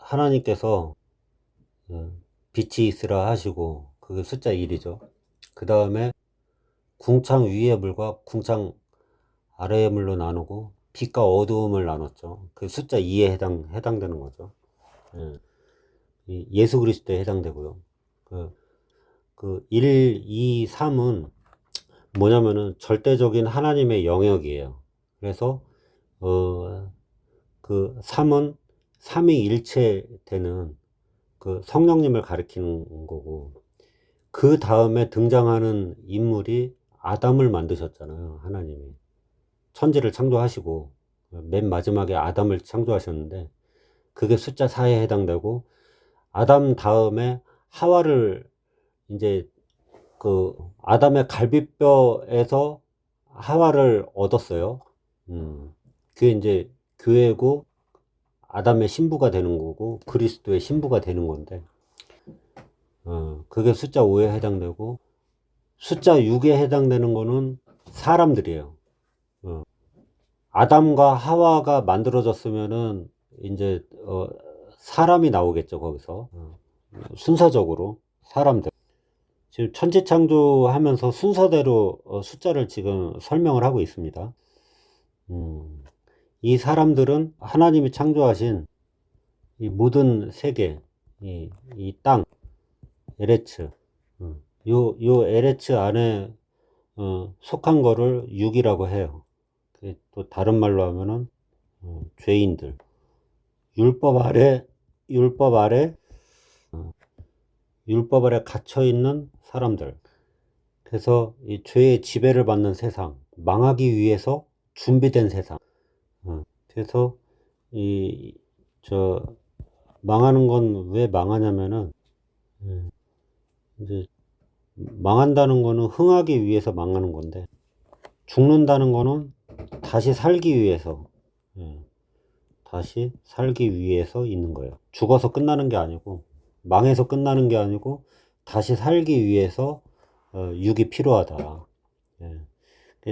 하나님께서 빛이 있으라 하시고 그게 숫자 1이죠. 그 다음에 궁창 위의 물과 궁창 아래의 물로 나누고 빛과 어두움을 나눴죠. 그 숫자 2에 해당되는 거죠. 예수 그리스도에 해당되고요. 그 1, 2, 3은 뭐냐면은 절대적인 하나님의 영역이에요. 그래서 그 3은 삼위일체 되는 그 성령님을 가리키는 거고, 그 다음에 등장하는 인물이 아담을 만드셨잖아요. 하나님이 천지를 창조하시고 맨 마지막에 아담을 창조하셨는데 그게 숫자 4에 해당되고, 아담 다음에 하와를 이제 그 아담의 갈비뼈에서 하와를 얻었어요. 그게 이제 교회고 아담의 신부가 되는 거고 그리스도의 신부가 되는 건데, 그게 숫자 5에 해당되고, 숫자 6에 해당되는 거는 사람들이에요. 아담과 하와가 만들어졌으면은 이제 사람이 나오겠죠, 거기서. 순서적으로 사람들. 지금 천지창조하면서 순서대로 숫자를 지금 설명을 하고 있습니다. 이 사람들은 하나님이 창조하신 이 모든 세계, 이 땅, 에레츠, 요 에레츠 안에 속한 거를 육이라고 해요. 또 다른 말로 하면은 죄인들, 율법 아래 율법 아래 율법 아래 갇혀 있는 사람들. 그래서 이 죄의 지배를 받는 세상, 망하기 위해서 준비된 세상. 그래서 이 저 망하는 건 왜 망하냐면은, 이제 망한다는 거는 흥하기 위해서 망하는 건데, 죽는다는 거는 다시 살기 위해서, 다시 살기 위해서 있는 거예요. 죽어서 끝나는 게 아니고, 망해서 끝나는 게 아니고, 다시 살기 위해서 육이 필요하다.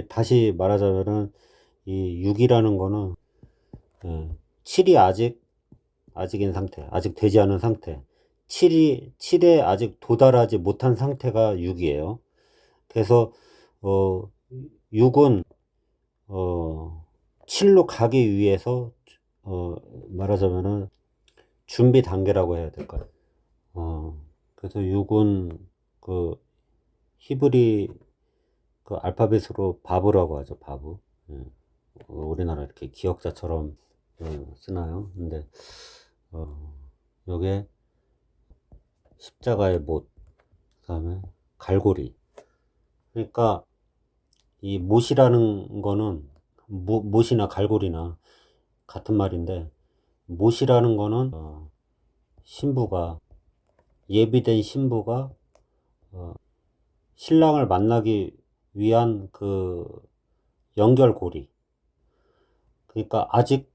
다시 말하자면은 이 육이라는 거는 7이 아직인 상태, 아직 되지 않은 상태, 7에 아직 도달하지 못한 상태가 6이에요. 그래서 6은 7로 가기 위해서 말하자면은 준비 단계라고 해야 될까요? 그래서 6은 그 히브리 그 알파벳으로 바브라고 하죠. 바브. 우리나라 이렇게 기억자처럼 쓰나요? 근데 요게 십자가의 못, 그 다음에 갈고리. 그러니까 이 못이라는 거는 못이나 갈고리나 같은 말인데, 못이라는 거는 신부가, 예비된 신부가 신랑을 만나기 위한 그 연결고리. 그러니까 아직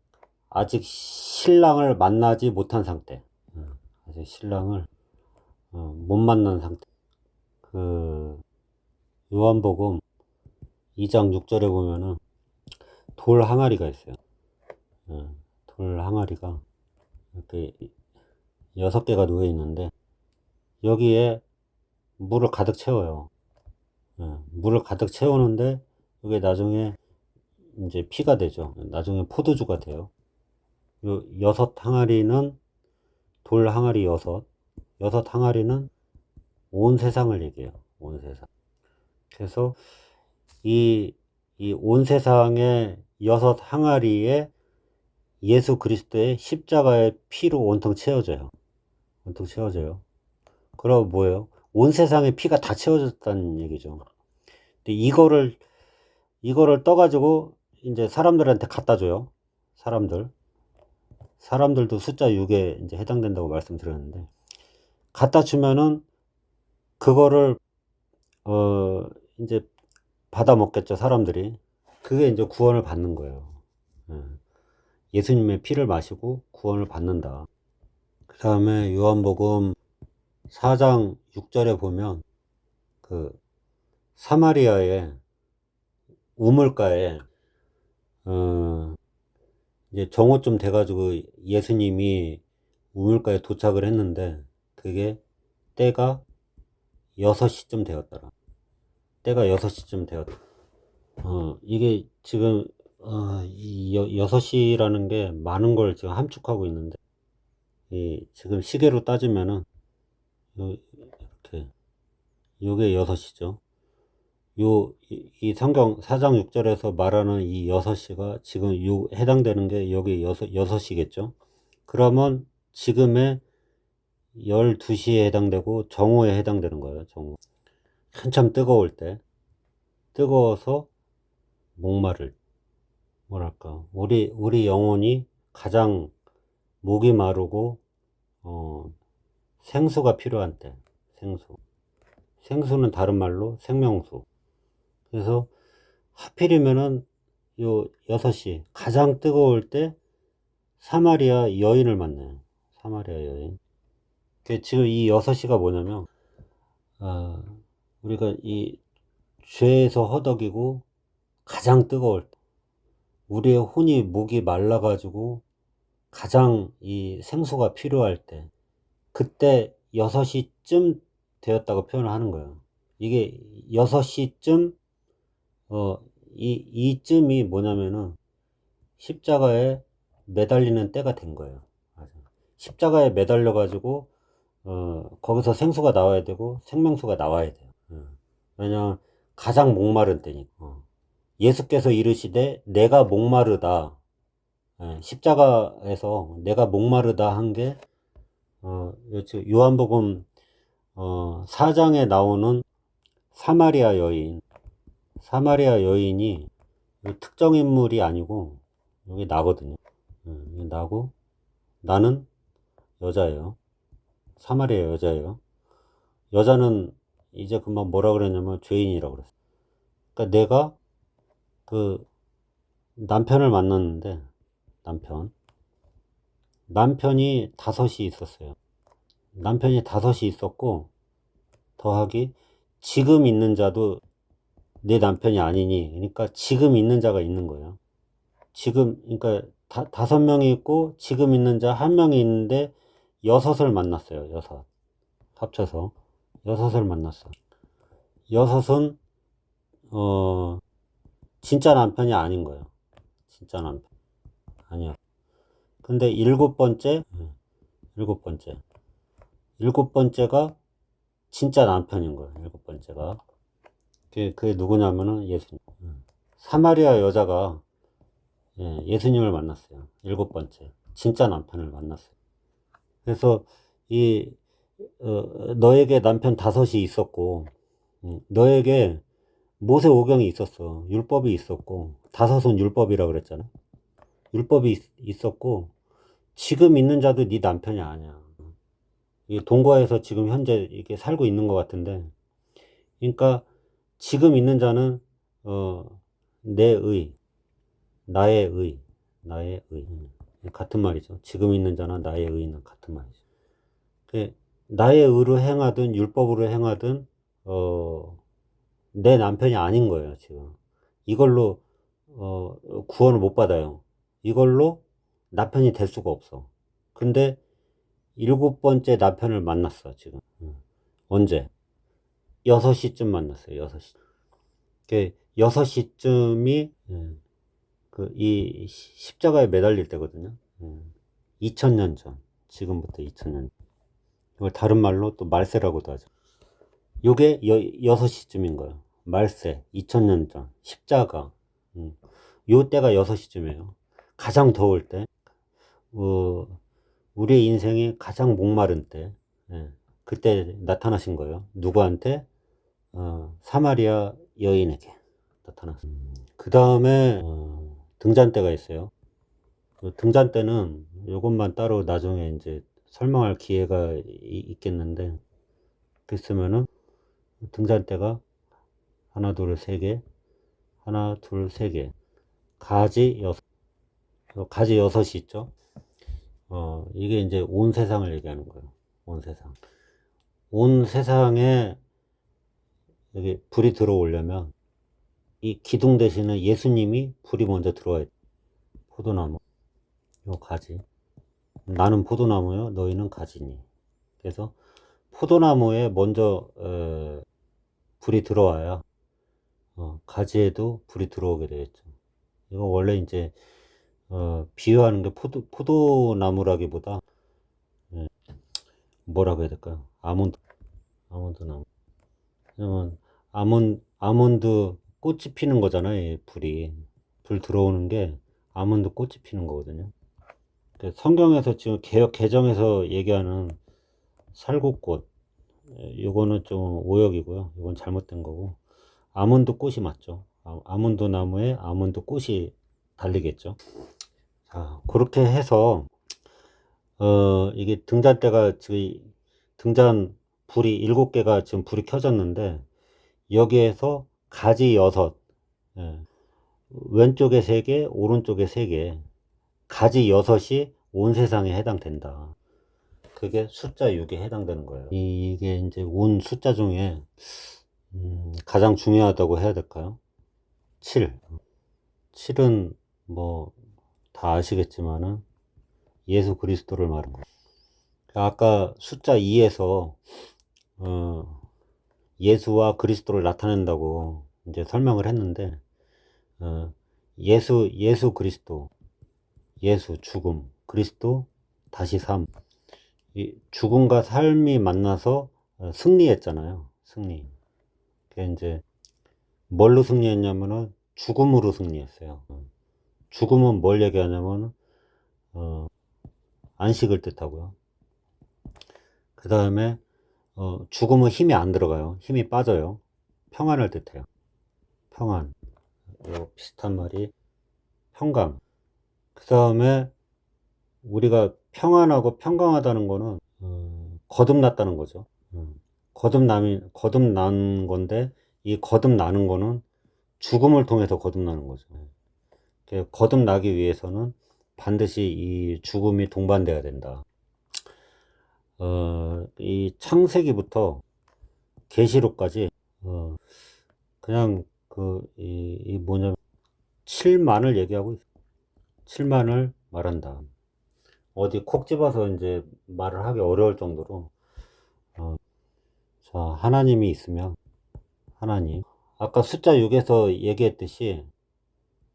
신랑을 만나지 못한 상태. 아직 신랑을 못 만난 상태. 그 요한복음 2장 6절에 보면은 돌 항아리가 있어요. 돌 항아리가 이렇게 6개가 놓여 있는데, 여기에 물을 가득 채워요. 물을 가득 채우는데 이게 나중에 이제 피가 되죠. 나중에 포도주가 돼요. 요 6항아리는 돌 항아리 6항아리는 온 세상을 얘기해요. 온 세상. 그래서 이 온 세상의 6항아리에 예수 그리스도의 십자가의 피로 온통 채워져요. 온통 채워져요. 그럼 뭐예요? 온 세상의 피가 다 채워졌다는 얘기죠. 근데 이거를 떠가지고 이제 사람들한테 갖다 줘요. 사람들도 숫자 6에 이제 해당된다고 말씀드렸는데, 갖다 주면은 그거를 이제 받아 먹겠죠, 사람들이. 그게 이제 구원을 받는 거예요. 예수님의 피를 마시고 구원을 받는다. 그 다음에 요한복음 4장 6절에 보면 그 사마리아의 우물가에 이제 정오쯤 돼가지고 예수님이 우물가에 도착을 했는데 그게 때가 6시쯤 되었더라. 때가 6시쯤 되었다. 이게 지금 이 6시라는 게 많은 걸 지금 함축하고 있는데, 이 지금 시계로 따지면은 이렇게 요게 6시죠. 이 성경 4장 6절에서 말하는 이 6시가 지금 해당되는 게 여기 6시겠죠. 그러면 지금의 12시에 해당되고 정오에 해당되는 거예요. 정오. 한참 뜨거울 때. 뜨거워서 목마를, 뭐랄까, 우리 영혼이 가장 목이 마르고 생수가 필요한 때. 생수는 다른 말로 생명수. 그래서 하필이면은 요 6시 가장 뜨거울 때 사마리아 여인을 만나요. 사마리아 여인. 지금 이 6시가 뭐냐면, 우리가 이 죄에서 허덕이고 가장 뜨거울 때, 우리의 혼이 목이 말라가지고 가장 이 생수가 필요할 때, 그때 6시쯤 되었다고 표현을 하는 거예요. 이게 6시쯤, 이쯤이 뭐냐면은 십자가에 매달리는 때가 된 거예요. 십자가에 매달려가지고, 거기서 생수가 나와야 되고 생명수가 나와야 돼요. 왜냐면 가장 목마른 때니까. 예수께서 이르시되 내가 목마르다. 십자가에서 내가 목마르다 한 게, 요한복음 4장에 나오는 사마리아 여인이 특정 인물이 아니고 여기 나거든요. 나고, 나는 여자예요. 사마리아 여자예요. 여자는 이제 금방 뭐라 그랬냐면 죄인이라고 그랬어요. 그러니까 내가 그 남편을 만났는데, 남편이 5이 있었어요. 남편이 5이 있었고, 더하기 지금 있는 자도 내 남편이 아니니, 그러니까 지금 있는 자가 있는 거예요. 지금, 그러니까 5명이 있고 지금 있는 자 1명이 있는데 6을 만났어요. 6 합쳐서 6을 만났어. 6은 진짜 남편이 아닌 거예요. 진짜 남편 아니야. 근데 일곱 번째가 진짜 남편인 거예요. 7번째가. 그게 누구냐면은 예수님. 사마리아 여자가 예수님을 만났어요. 7번째. 진짜 남편을 만났어요. 그래서 너에게 남편 5이 있었고, 너에게 모세오경이 있었어. 율법이 있었고, 5은 율법이라 그랬잖아. 율법이 있었고, 지금 있는 자도 네 남편이 아니야. 동거에서 지금 현재 이렇게 살고 있는 것 같은데, 그러니까 지금 있는 자는 나의 의 같은 말이죠. 지금 있는 자나 나의 의는 같은 말이죠. 나의 의로 행하든 율법으로 행하든 내 남편이 아닌 거예요. 지금 이걸로 구원을 못 받아요. 이걸로 남편이 될 수가 없어. 근데 7번째 남편을 만났어. 지금 언제? 6시쯤 만났어요. 6시. 6시쯤이 이 십자가에 매달릴 때거든요. 2000년 전. 지금부터 2000년. 이걸 다른 말로 또 말세라고도 하죠. 요게 6시쯤인 거예요. 말세. 2000년 전. 십자가. 요 때가 6시쯤이에요. 가장 더울 때. 우리의 인생이 가장 목마른 때. 그때 나타나신 거예요. 누구한테? 사마리아 여인에게 나타났어요. 그 다음에 등잔대가 있어요. 등잔대는 이것만 따로 나중에 이제 설명할 기회가 있겠는데, 그랬으면은 등잔대가 하나 둘 세 개, 하나 둘 세 개, 가지 6이 있죠. 이게 이제 온 세상을 얘기하는 거예요. 온 세상에 여기 불이 들어오려면 이 기둥 대신에 예수님이 불이 먼저 들어와야 돼. 포도나무, 요 가지. 나는 포도나무요, 너희는 가지니. 그래서 포도나무에 먼저 불이 들어와야 가지에도 불이 들어오게 되겠죠. 이거 원래 이제 비유하는 게 포도나무라기보다 뭐라고 해야 될까요? 아몬드나무. 왜냐면 아몬드 꽃이 피는 거잖아요. 이 불이. 불 들어오는 게 아몬드 꽃이 피는 거거든요. 성경에서 지금 개정에서 얘기하는 살구꽃, 요거는 좀 오역이고요. 이건 잘못된 거고, 아몬드 꽃이 맞죠. 아몬드 나무에 아몬드 꽃이 달리겠죠. 자, 그렇게 해서 이게 등잔대가 지금 등잔 불이 7개가 지금 불이 켜졌는데, 여기에서 가지 6, 왼쪽에 3개, 오른쪽에 3개, 가지 6이 온 세상에 해당된다. 그게 숫자 6에 해당되는 거예요. 이게 이제 온 숫자 중에 가장 중요하다고 해야 될까요? 7. 7은 뭐 다 아시겠지만은 예수 그리스도를 말한 거예요. 아까 숫자 2에서 예수와 그리스도를 나타낸다고 이제 설명을 했는데, 예수 그리스도, 예수 죽음, 그리스도 다시 삶. 이 죽음과 삶이 만나서 승리했잖아요. 승리. 그게 이제 뭘로 승리했냐면은 죽음으로 승리했어요. 죽음은 뭘 얘기하냐면 안식을 뜻하고요. 그 다음에 죽음은 힘이 안 들어가요. 힘이 빠져요. 평안을 뜻해요. 평안. 비슷한 말이 평강. 그 다음에 우리가 평안하고 평강하다는 거는 거듭났다는 거죠. 거듭난 건데, 이 거듭나는 거는 죽음을 통해서 거듭나는 거죠. 거듭나기 위해서는 반드시 이 죽음이 동반돼야 된다. 이 창세기부터 계시록까지 그냥 이 뭐냐면 7만을 얘기하고 있어요. 7만을 말한다. 어디 콕 집어서 이제 말을 하기 어려울 정도로 자, 하나님이 있으면 하나님, 아까 숫자 6에서 얘기했듯이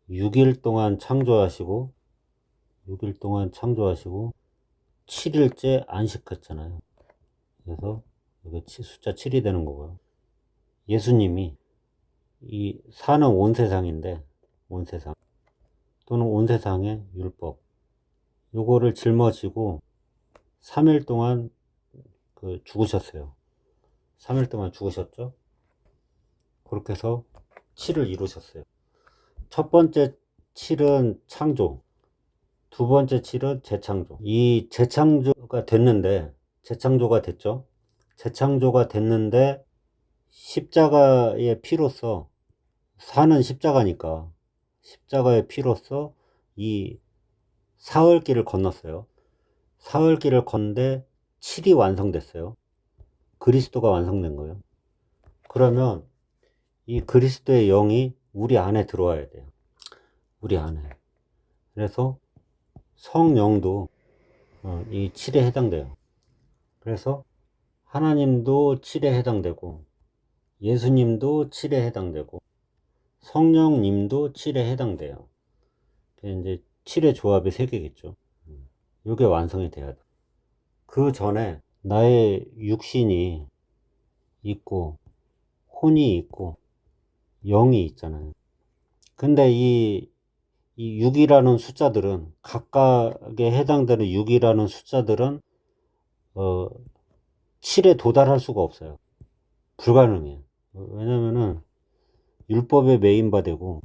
6일 동안 창조하시고 6일 동안 창조하시고 7일째 안식했잖아요. 그래서 이게 숫자 7이 되는 거고요. 예수님이 이 사는 온 세상인데, 온 세상 또는 온 세상의 율법, 요거를 짊어지고 3일 동안 죽으셨어요. 3일 동안 죽으셨죠. 그렇게 해서 7을 이루셨어요. 첫 번째 7은 창조, 두 번째 7은 재창조. 이 재창조가 됐는데, 재창조가 됐죠. 재창조가 됐는데 십자가의 피로써, 사는 십자가니까 십자가의 피로써 이 사흘길을 건넜어요. 사흘길을 건데 7이 완성됐어요. 그리스도가 완성된 거예요. 그러면 이 그리스도의 영이 우리 안에 들어와야 돼요. 우리 안에. 그래서 성령도 이 7에 해당돼요. 그래서 하나님도 7에 해당되고, 예수님도 7에 해당되고, 성령님도 7에 해당돼요. 이제 7의 조합이 3개겠죠. 이게 완성이 돼야 돼. 그 전에 나의 육신이 있고, 혼이 있고, 영이 있잖아요. 근데 이 6이라는 숫자들은, 각각에 해당되는 6이라는 숫자들은 7에 도달할 수가 없어요. 불가능해요. 왜냐면은 율법에 매인바되고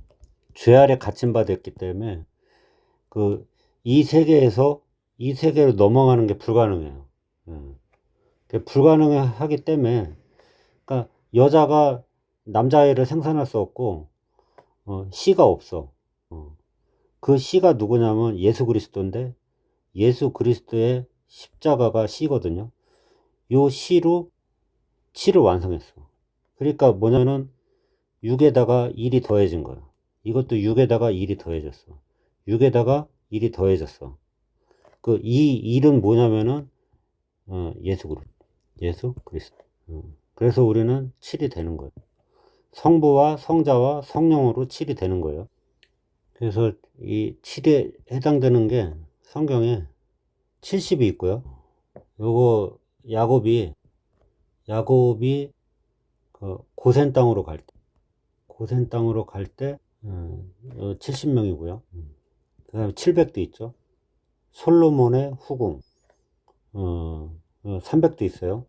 죄 아래 갇힌 바 됐기 때문에 이 세계에서 이 세계로 넘어가는 게 불가능해요. 불가능하기 때문에, 그러니까 여자가 남자아이를 생산할 수 없고 씨가 없어. 그 씨가 누구냐면 예수 그리스도인데, 예수 그리스도의 십자가가 씨거든요. 요 씨로 7을 완성했어. 그러니까 뭐냐면 6에다가 1이 더해진 거야. 이것도 6에다가 1이 더해졌어. 6에다가 1이 더해졌어. 이 일은 뭐냐면은 예수 그리스도. 그래서 우리는 7이 되는 거예요. 성부와 성자와 성령으로 7이 되는 거예요. 그래서 이 7에 해당되는 게 성경에 70이 있고요. 요거 야곱이 고센 땅으로 갈 때 70명이고요. 그다음에 700도 있죠. 솔로몬의 후궁 300도 있어요.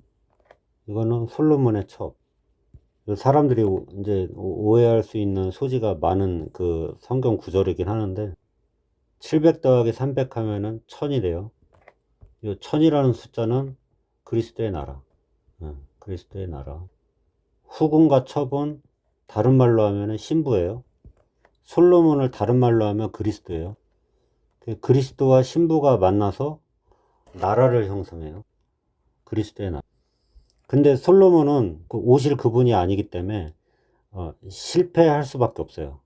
이거는 솔로몬의 첩. 사람들이 이제 오해할 수 있는 소지가 많은 그 성경 구절이긴 하는데 700 더하기 300 하면은 1000이 돼요. 이 1000이라는 숫자는 그리스도의 나라. 그리스도의 나라. 후궁과 첩은 다른 말로 하면은 신부예요. 솔로몬을 다른 말로 하면 그리스도예요. 그리스도와 신부가 만나서 나라를 형성해요. 그리스도의 나라. 근데 솔로몬은 오실 그분이 아니기 때문에 실패할 수밖에 없어요.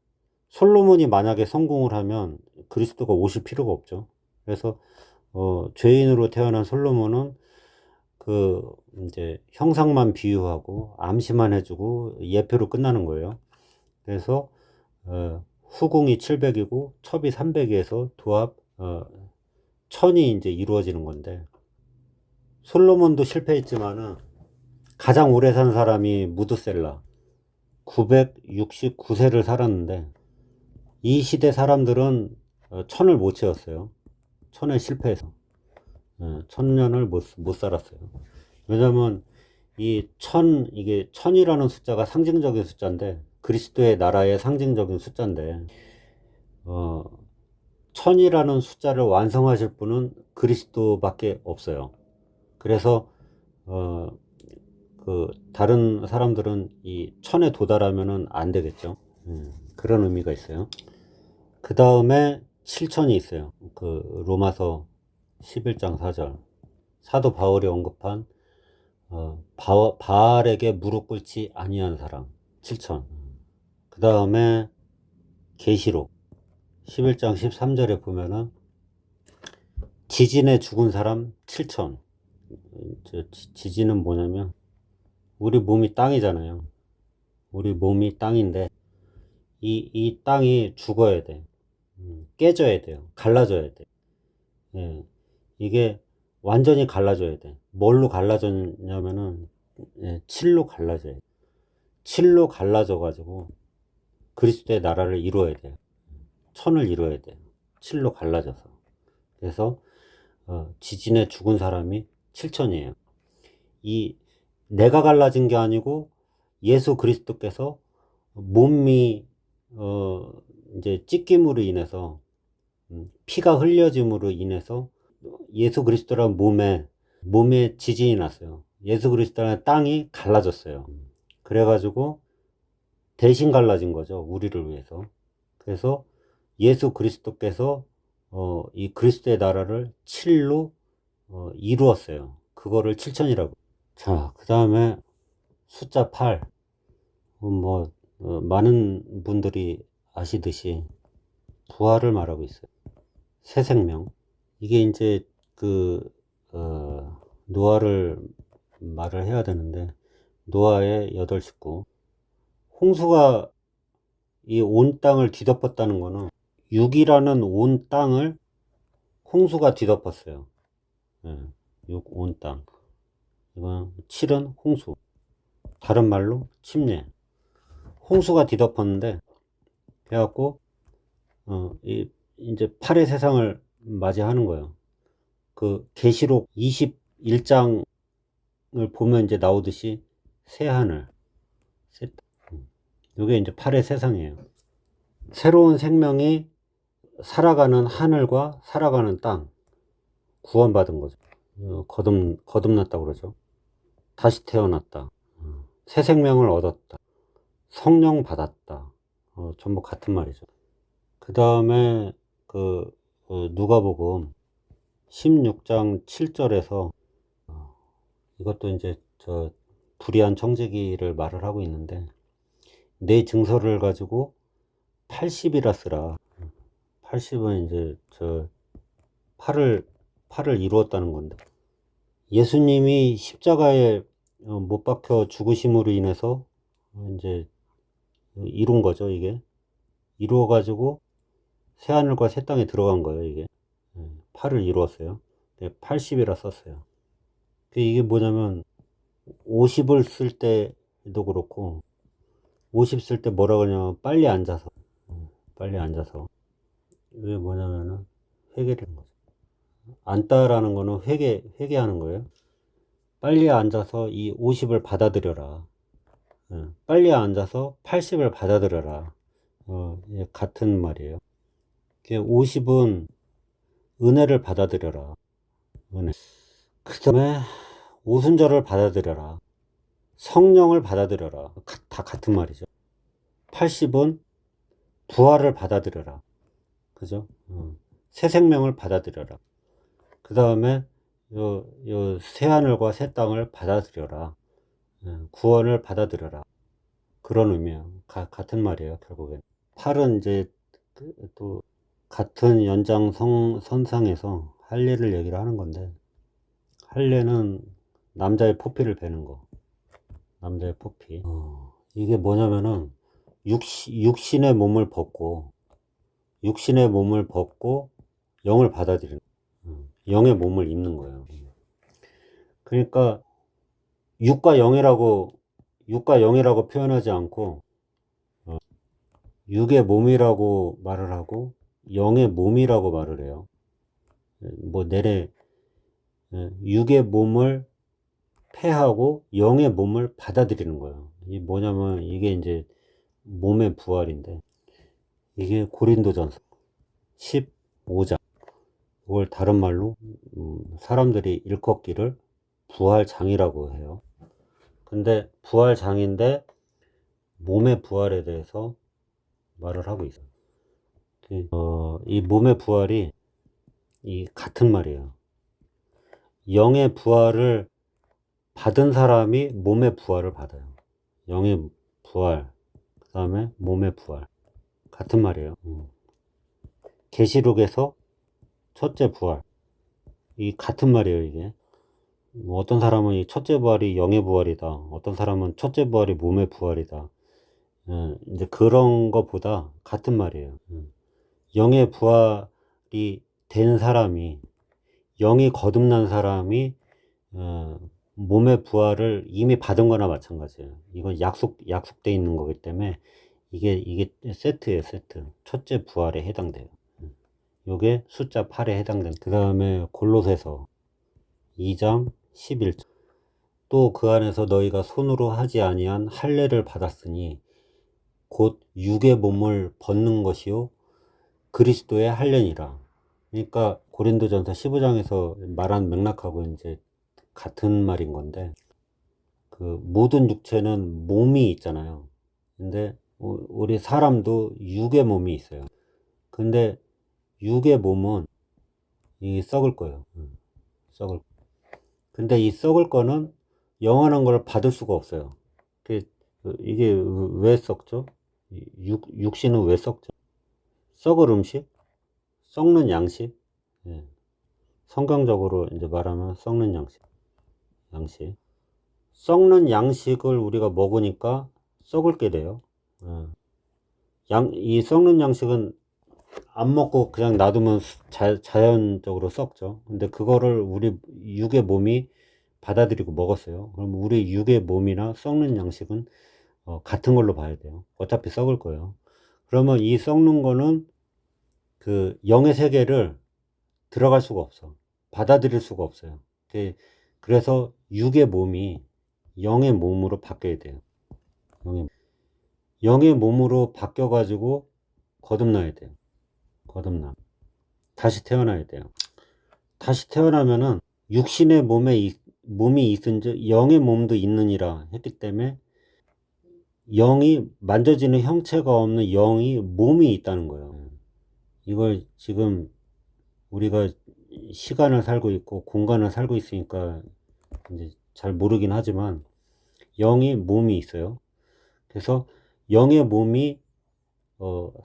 솔로몬이 만약에 성공을 하면 그리스도가 오실 필요가 없죠. 그래서 죄인으로 태어난 솔로몬은 이제 형상만 비유하고 암시만 해주고 예표로 끝나는 거예요. 그래서 후궁이 700이고 첩이 300에서 도합 1000이 이제 이루어지는 건데, 솔로몬도 실패했지만은 가장 오래 산 사람이 무드셀라 969세를 살았는데, 이 시대 사람들은 1000을 못 채웠어요. 1000에 실패해서 1000년을 못 살았어요. 왜냐면 이게 1000이라는 숫자가 상징적인 숫자인데, 그리스도의 나라의 상징적인 숫자인데 1000이라는 숫자를 완성하실 분은 그리스도밖에 없어요. 그래서 다른 사람들은 이 1000에 도달하면은 안 되겠죠. 그런 의미가 있어요. 그 다음에 7000이 있어요. 로마서 11장 4절. 사도 바울이 언급한 바알에게 무릎 꿇지 아니한 사람 7000. 그 다음에 계시록 11장 13절에 보면은 지진에 죽은 사람 7000. 지진은 뭐냐면 우리 몸이 땅이잖아요. 우리 몸이 땅인데 이 땅이 죽어야 돼. 깨져야 돼요. 갈라져야 돼. 예. 이게 완전히 갈라져야 돼. 뭘로 갈라졌냐면은 7로 갈라져야 돼. 7로 갈라져 가지고 그리스도의 나라를 이루어야 돼요. 1000을 이루어야 돼요. 7로 갈라져서. 그래서 지진에 죽은 사람이 7000이에요. 내가 갈라진 게 아니고 예수 그리스도께서 몸이 이제 찢김으로 인해서 피가 흘려짐으로 인해서 예수 그리스도라는 몸에 지진이 났어요. 예수 그리스도라는 땅이 갈라졌어요. 그래가지고 대신 갈라진 거죠. 우리를 위해서. 그래서 예수 그리스도께서 이 그리스도의 나라를 7로 이루었어요. 그거를 7000이라고. 자, 그 다음에 숫자 8. 많은 분들이 아시듯이 부활을 말하고 있어요. 새 생명. 이게 이제 노아를 말을 해야 되는데, 노아의 8식구. 홍수가 이 온 땅을 뒤덮었다는 거는 6이라는 온 땅을 홍수가 뒤덮었어요. 6 온 땅. 이건 7은 홍수. 다른 말로 침례. 홍수가 뒤덮었는데, 그래갖고 이제 8의 세상을 맞이하는 거예요. 계시록 21장을 보면 이제 나오듯이 새 하늘, 이게 이제 8의 세상이에요. 새로운 생명이 살아가는 하늘과 살아가는 땅, 구원받은 거죠. 거듭났다 그러죠. 다시 태어났다. 새 생명을 얻었다. 성령 받았다. 전부 같은 말이죠. 그 다음에 누가복음 16장 7절에서 이것도 이제 불의한 청지기를 말을 하고 있는데, 내 증서를 가지고 80이라 쓰라. 80은 이제 8을 팔을 이루었다는 건데, 예수님이 십자가에 못 박혀 죽으심으로 인해서 이제 이룬 거죠, 이게. 이루어 가지고 새하늘과 새 땅에 들어간 거예요, 이게. 팔을 이루었어요. 80이라 썼어요. 이게 뭐냐면 50을 쓸 때도 그렇고 50 쓸 때 뭐라 그러냐면 빨리 앉아서, 빨리 앉아서. 이게 뭐냐면은 회개를 하는 거죠. 앉다라는 거는 회개하는 거예요. 빨리 앉아서 이 50을 받아들여라. 빨리 앉아서 80을 받아들여라. 예, 같은 말이에요. 50은 은혜를 받아들여라. 은혜. 그 다음에 오순절을 받아들여라. 성령을 받아들여라. 다 같은 말이죠. 80은 부활을 받아들여라. 그죠? 새 생명을 받아들여라. 그 다음에 요 새하늘과 새 땅을 받아들여라. 구원을 받아들여라. 그런 의미예요. 같은 말이에요, 결국엔. 8은 이제 또 같은 연장선상에서 할례를 얘기를 하는 건데, 할례는 남자의 포피를 베는 거. 남자의 포피. 이게 뭐냐면은 육신의 몸을 벗고 영을 받아들이는, 영의 몸을 입는 거예요. 그러니까 육과 영이라고 표현하지 않고 육의 몸이라고 말을 하고 영의 몸이라고 말을 해요. 뭐 내래 육의 몸을 폐하고 영의 몸을 받아들이는 거예요. 이 뭐냐면 이게 이제 몸의 부활인데, 이게 고린도전서 15장. 이걸 다른 말로 사람들이 일컫기를 부활장이라고 해요. 근데 부활장인데 몸의 부활에 대해서 말을 하고 있어요. 이 몸의 부활이 같은 말이에요. 영의 부활을 받은 사람이 몸의 부활을 받아요. 영의 부활, 그 다음에 몸의 부활. 같은 말이에요. 계시록에서 첫째 부활. 이 같은 말이에요, 이게. 뭐 어떤 사람은 이 첫째 부활이 영의 부활이다. 어떤 사람은 첫째 부활이 몸의 부활이다. 이제 그런 것보다 같은 말이에요. 영의 부활이 된 사람이, 영이 거듭난 사람이 몸의 부활을 이미 받은 거나 마찬가지예요. 이건 약속돼 있는 거기 때문에 이게 세트예요, 세트. 첫째 부활에 해당돼요. 요게 숫자 8에 해당된. 그 다음에 골로새서 2장 11절. 또 그 안에서 너희가 손으로 하지 아니한 할례를 받았으니 곧 육의 몸을 벗는 것이요 그리스도의 할례니라. 그러니까 고린도전서 15장에서 말한 맥락하고 이제 같은 말인 건데, 그 모든 육체는 몸이 있잖아요. 근데 우리 사람도 육의 몸이 있어요. 근데 육의 몸은 이 썩을 거예요. 썩을. 근데 이 썩을 거는 영원한 걸 받을 수가 없어요. 이게 왜 썩죠? 육신은 왜 썩죠? 썩을 음식, 썩는 양식. 예. 성경적으로 이제 말하면 썩는 양식. 썩는 양식을 우리가 먹으니까 썩을 게 돼요. 이 썩는 양식은 안 먹고 그냥 놔두면 자연적으로 썩죠. 근데 그거를 우리 육의 몸이 받아들이고 먹었어요. 그럼 우리 육의 몸이나 썩는 양식은 같은 걸로 봐야 돼요. 어차피 썩을 거예요. 그러면 이 썩는 거는 그 영의 세계를 들어갈 수가 없어. 받아들일 수가 없어요. 그래서 육의 몸이 영의 몸으로 바뀌어야 돼요. 영의 몸으로 바뀌어가지고 거듭나야 돼요. 다시 태어나야 돼요. 다시 태어나면은 육신의 몸이 있은즉 영의 몸도 있느니라 했기 때문에 영이 만져지는 형체가 없는 영이 몸이 있다는 거예요. 이걸 지금 우리가 시간을 살고 있고 공간을 살고 있으니까 이제 잘 모르긴 하지만 영이 몸이 있어요. 그래서 영의 몸이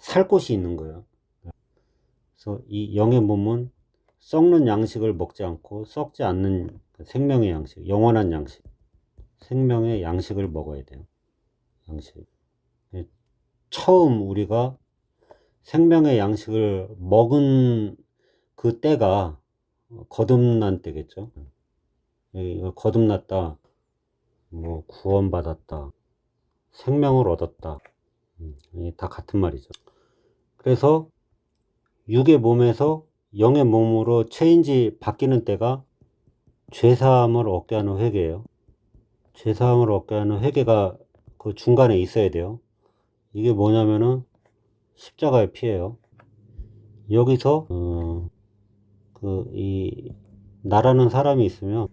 살 곳이 있는 거예요. 그래서 이 영의 몸은 썩는 양식을 먹지 않고 썩지 않는 생명의 양식, 영원한 양식, 생명의 양식을 먹어야 돼요. 양식. 처음 우리가 생명의 양식을 먹은 그 때가 거듭난 때겠죠. 거듭났다, 뭐 구원받았다, 생명을 얻었다, 이게 다 같은 말이죠. 그래서 육의 몸에서 영의 몸으로 체인지 바뀌는 때가 죄사함을 얻게 하는 회개예요. 죄사함을 얻게 하는 회개가 그 중간에 있어야 돼요. 이게 뭐냐면은 십자가의 피예요. 여기서 이 나라는 사람이 있으면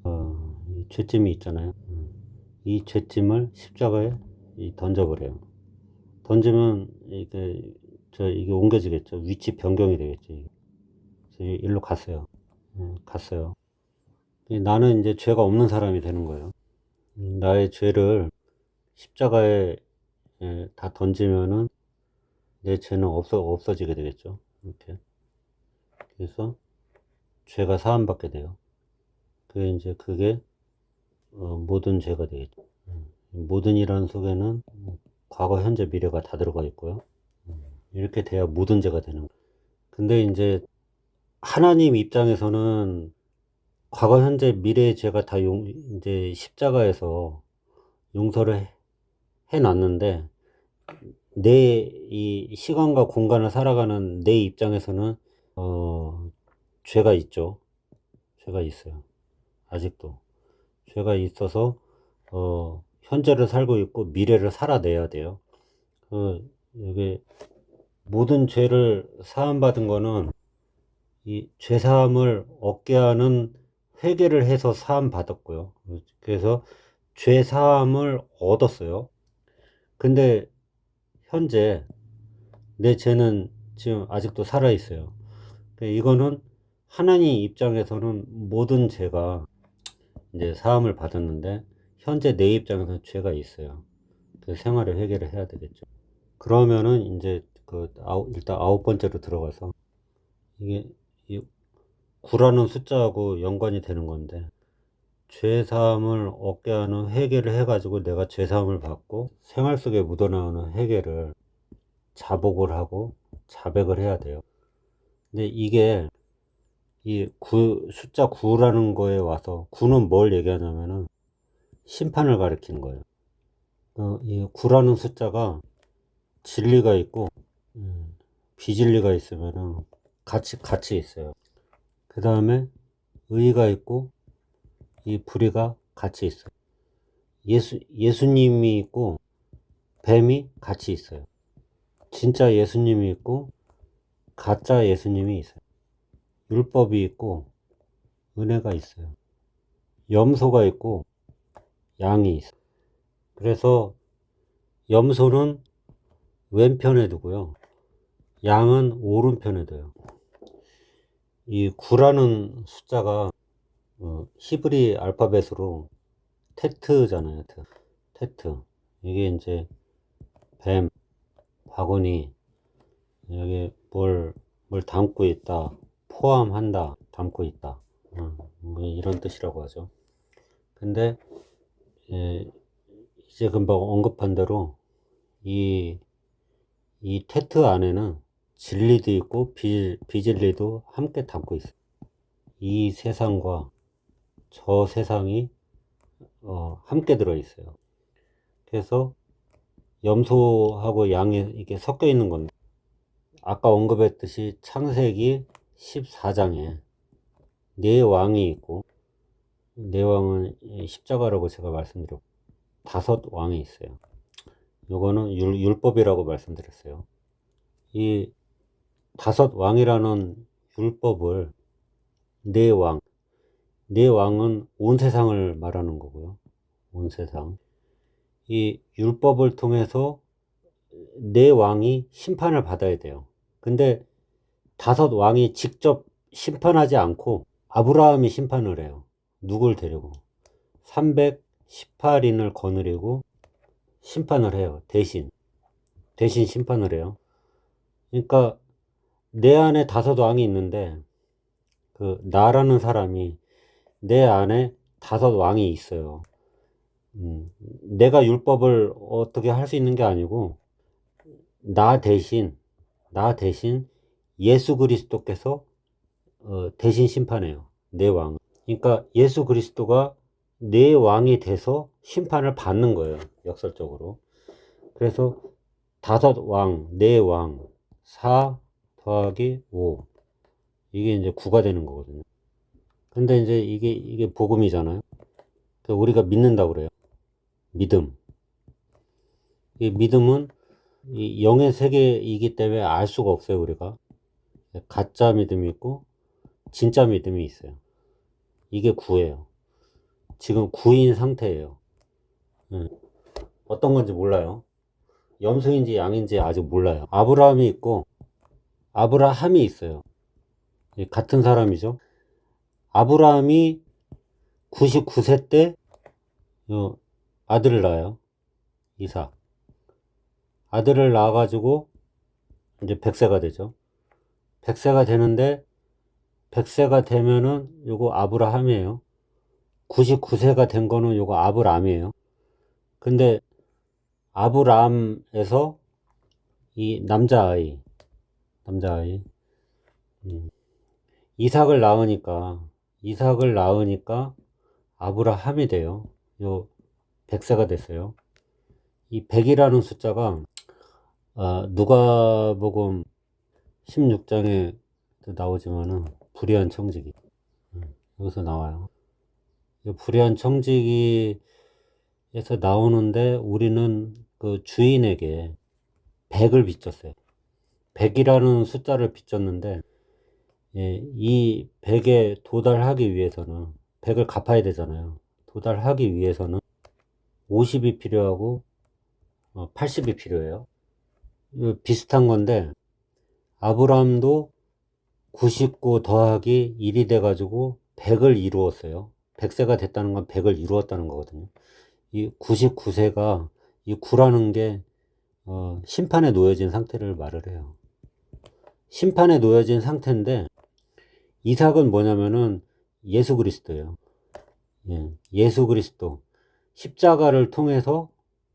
이 죄짐이 있잖아요. 이 죄짐을 십자가에 던져버려요. 던지면 이게 옮겨지겠죠. 위치 변경이 되겠죠. 일로 갔어요. 갔어요. 나는 이제 죄가 없는 사람이 되는 거예요. 나의 죄를 십자가에 다 던지면은 내 죄는 없어지게 되겠죠. 이렇게. 그래서 죄가 사함받게 돼요. 그게 모든 죄가 되겠죠. 모든이라는 속에는 과거, 현재, 미래가 다 들어가 있고요. 이렇게 돼야 모든 죄가 되는 거예요. 근데 이제 하나님 입장에서는 과거, 현재, 미래의 죄가 다 이제 십자가에서 용서를 해놨는데, 이 시간과 공간을 살아가는 내 입장에서는, 죄가 있죠. 죄가 있어요. 아직도. 죄가 있어서, 현재를 살고 있고, 미래를 살아내야 돼요. 이게, 모든 죄를 사함받은 거는, 이 죄사함을 얻게 하는 회개를 해서 사함받았고요. 그래서 죄사함을 얻었어요. 근데 현재 내 죄는 지금 아직도 살아 있어요. 이거는 하나님 입장에서는 모든 죄가 이제 사함을 받았는데, 현재 내 입장에서는 죄가 있어요. 그 생활의 회개를 해야 되겠죠. 그러면은 이제 일단 9번째로 들어가서, 이게 이 9라는 숫자하고 연관이 되는 건데, 죄사함을 얻게 하는 회개를 해가지고 내가 죄사함을 받고 생활 속에 묻어나오는 회개를 자복을 하고 자백을 해야 돼요. 근데 이게 숫자 9라는 거에 와서, 9는 뭘 얘기하냐면은 심판을 가리키는 거예요. 이 9라는 숫자가 진리가 있고 비진리가 있으면은 같이 있어요. 그 다음에 의가 있고 이 불의가 같이 있어요. 예수님이 있고 뱀이 같이 있어요. 진짜 예수님이 있고 가짜 예수님이 있어요. 율법이 있고 은혜가 있어요. 염소가 있고 양이 있어요. 그래서 염소는 왼편에 두고요, 양은 오른편에 둬요. 이 9라는 숫자가 히브리 알파벳으로 테트잖아요. 테트. 이게 이제 뱀, 바구니, 여기 뭘 담고 있다, 포함한다, 담고 있다, 뭐 이런 뜻이라고 하죠. 근데 이제 금방 언급한 대로 이 테트 안에는 진리도 있고 비진리도 함께 담고 있어요. 이 세상과 저 세상이 함께 들어있어요. 그래서 염소하고 양이 이게 섞여 있는 건데, 아까 언급했듯이 창세기 14장에 네 왕이 있고, 네 왕은 십자가라고 제가 말씀드렸고, 5왕이 있어요. 요거는 율법이라고 말씀드렸어요. 이 5왕이라는 율법을 네 왕은 온 세상을 말하는 거고요. 온 세상. 이 율법을 통해서 네 왕이 심판을 받아야 돼요. 근데 5왕이 직접 심판하지 않고 아브라함이 심판을 해요. 누굴 데리고? 318인을 거느리고 심판을 해요. 대신 심판을 해요. 그러니까 내 안에 5왕이 있는데 그 나라는 사람이 내 안에 5왕이 있어요. 내가 율법을 어떻게 할 수 있는 게 아니고 나 대신 예수 그리스도께서 대신 심판해요. 내 왕. 그러니까 예수 그리스도가 내 왕이 돼서 심판을 받는 거예요. 역설적으로. 그래서 5왕, 내 왕, 4 더하기 5. 이게 이제 9가 되는 거거든요. 근데 이제 이게 복음이잖아요. 그러니까 우리가 믿는다고 그래요. 믿음. 이 믿음은 이 영의 세계이기 때문에 알 수가 없어요, 우리가. 가짜 믿음이 있고 진짜 믿음이 있어요. 이게 구예요. 지금 구인 상태예요. 어떤 건지 몰라요. 염소인지 양인지 아직 몰라요. 아브라함이 있고 아브라함이 있어요. 같은 사람이죠. 아브라함이 99세 때 아들을 낳아요. 이삭. 아들을 낳아가지고 이제 100세가 되죠. 100세가 되는데 100세가 되면은 요거 아브라함이에요. 99세가 된 거는 요거 아브람이에요. 근데 아브람에서 이 남자아이 이삭을 낳으니까 아브라함이 돼요. 요 100세가 됐어요. 이 100이라는 숫자가 누가복음 16장에 나오지만은 불의한 청지기 여기서 나와요. 불의한 청지기에서 나오는데 우리는 그 주인에게 100을 빚졌어요. 100이라는 숫자를 빚졌는데 이 100에 도달하기 위해서는 100을 갚아야 되잖아요. 도달하기 위해서는 50이 필요하고 80이 필요해요. 비슷한 건데 아브라함도 99 더하기 1이 돼가지고 100을 이루었어요. 100세가 됐다는 건 100을 이루었다는 거거든요. 이 99세가 이 9라는 게 심판에 놓여진 상태를 말을 해요. 심판에 놓여진 상태인데 이삭은 뭐냐면은 예수 그리스도예요. 예수 그리스도 십자가를 통해서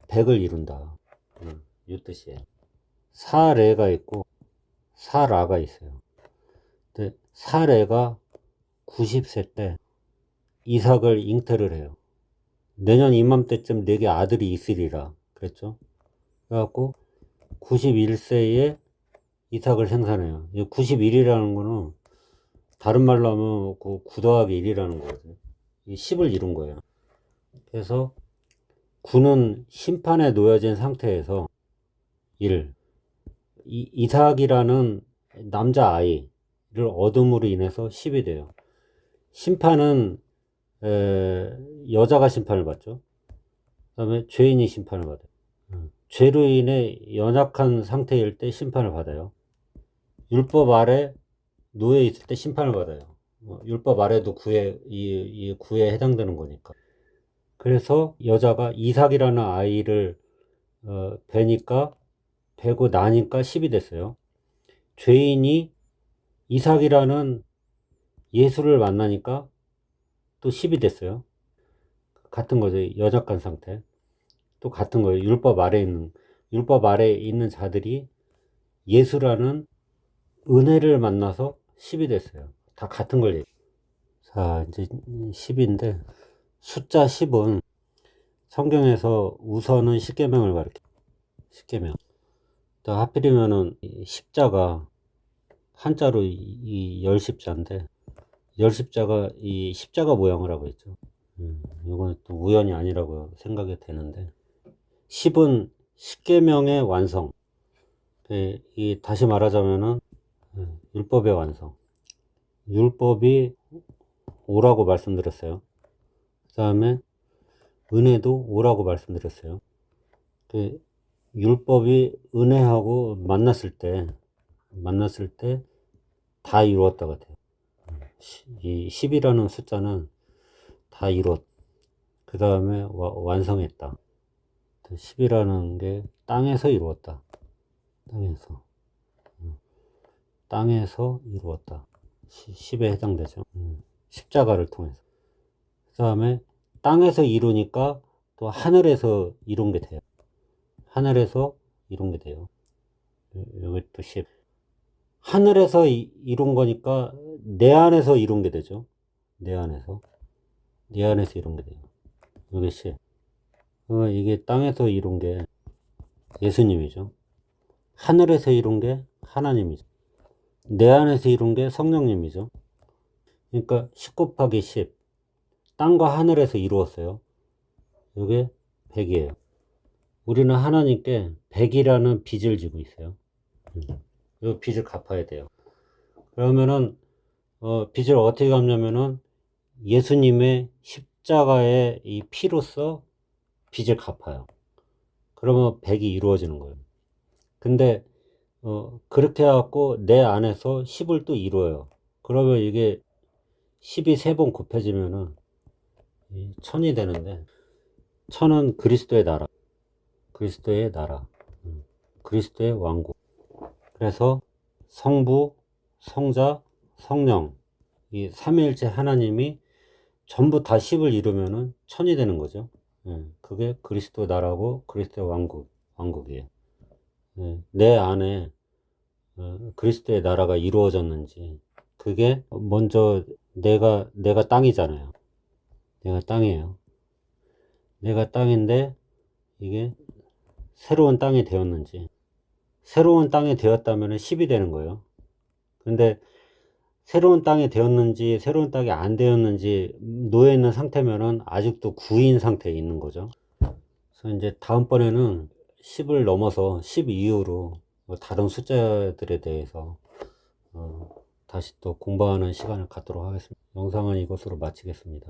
100을 이룬다. 이 뜻이에요. 사레가 있고 사라가 있어요. 근데 사레가 90세 때 이삭을 잉태를 해요. 내년 이맘때쯤 내게 아들이 있으리라 그랬죠. 그래갖고 91세에 이삭을 생산해요. 91이라는 거는 다른 말로 하면 그 9 더하기 1이라는 거거든요. 10을 이룬 거예요. 그래서 9는 심판에 놓여진 상태에서 1. 이삭이라는 남자아이를 얻음으로 인해서 10이 돼요. 심판은 여자가 심판을 받죠. 그 다음에 죄인이 심판을 받아요. 죄로 인해 연약한 상태일 때 심판을 받아요. 율법 아래 노예 있을 때 심판을 받아요. 율법 아래도 이 구에 해당되는 거니까. 그래서 여자가 이삭이라는 아이를 베고 나니까 10이 됐어요. 죄인이 이삭이라는 예수를 만나니까 또 10이 됐어요. 같은 거죠. 연약한 상태. 또 같은 거예요. 율법 아래에 있는 자들이 예수라는 은혜를 만나서 10이 됐어요. 다 같은 걸 얘기해요. 자, 이제 10인데 숫자 10은 성경에서 우선은 십계명을 가리켜요. 십계명. 또 하필이면은 십자가 한자로 이 열십자인데 열십자가 이 십자가 모양을 하고 있죠. 이건 또 우연이 아니라고 생각이 되는데 10은 십계명의 완성. 이 다시 말하자면은 율법의 완성. 율법이 5라고 말씀드렸어요. 그 다음에 은혜도 5라고 말씀드렸어요. 율법이 은혜하고 만났을 때 다 이루었다 같아요. 이 10이라는 숫자는 다 그 다음에 완성했다. 10이라는 게 땅에서 이루었다. 땅에서 이루었다. 10에 해당되죠. 십자가를 통해서. 그 다음에 땅에서 이루니까 또 하늘에서 이룬 게 돼요. 하늘에서 이룬 게 돼요. 여기 또 10. 하늘에서 이룬 거니까 내 안에서 이룬 게 되죠. 내 안에서 이룬 게 돼요. 여기 10. 이게 땅에서 이룬 게 예수님이죠. 하늘에서 이룬 게 하나님이죠. 내 안에서 이룬 게 성령님이죠. 그러니까 10 곱하기 10. 땅과 하늘에서 이루었어요. 이게 100이에요. 우리는 하나님께 100이라는 빚을 지고 있어요. 이 빚을 갚아야 돼요. 그러면은 빚을 어떻게 갚냐면은 예수님의 십자가의 이 피로써 빚을 갚아요. 그러면 100이 이루어지는 거예요. 근데 그렇게 해갖고 내 안에서 10을 또 이루어요. 그러면 이게 10이 3번 곱해지면은 1000이 되는데, 1000은 그리스도의 나라, 그리스도의 나라, 그리스도의 왕국. 그래서 성부, 성자, 성령, 이 삼위일체 하나님이 전부 다 10을 이루면은 1000이 되는 거죠. 그게 그리스도 나라고 그리스도의 왕국이에요. 내 안에 그리스도의 나라가 이루어졌는지, 그게 먼저 내가 땅이잖아요. 내가 땅이에요. 내가 땅인데 이게 새로운 땅이 되었는지, 새로운 땅이 되었다면 10이 되는 거예요. 근데 새로운 땅이 되었는지 새로운 땅이 안 되었는지 놓여 있는 상태면은 아직도 9인 상태에 있는 거죠. 그래서 이제 다음번에는 10을 넘어서 10 이후로 다른 숫자들에 대해서 다시 또 공부하는 시간을 갖도록 하겠습니다. 영상은 이것으로 마치겠습니다.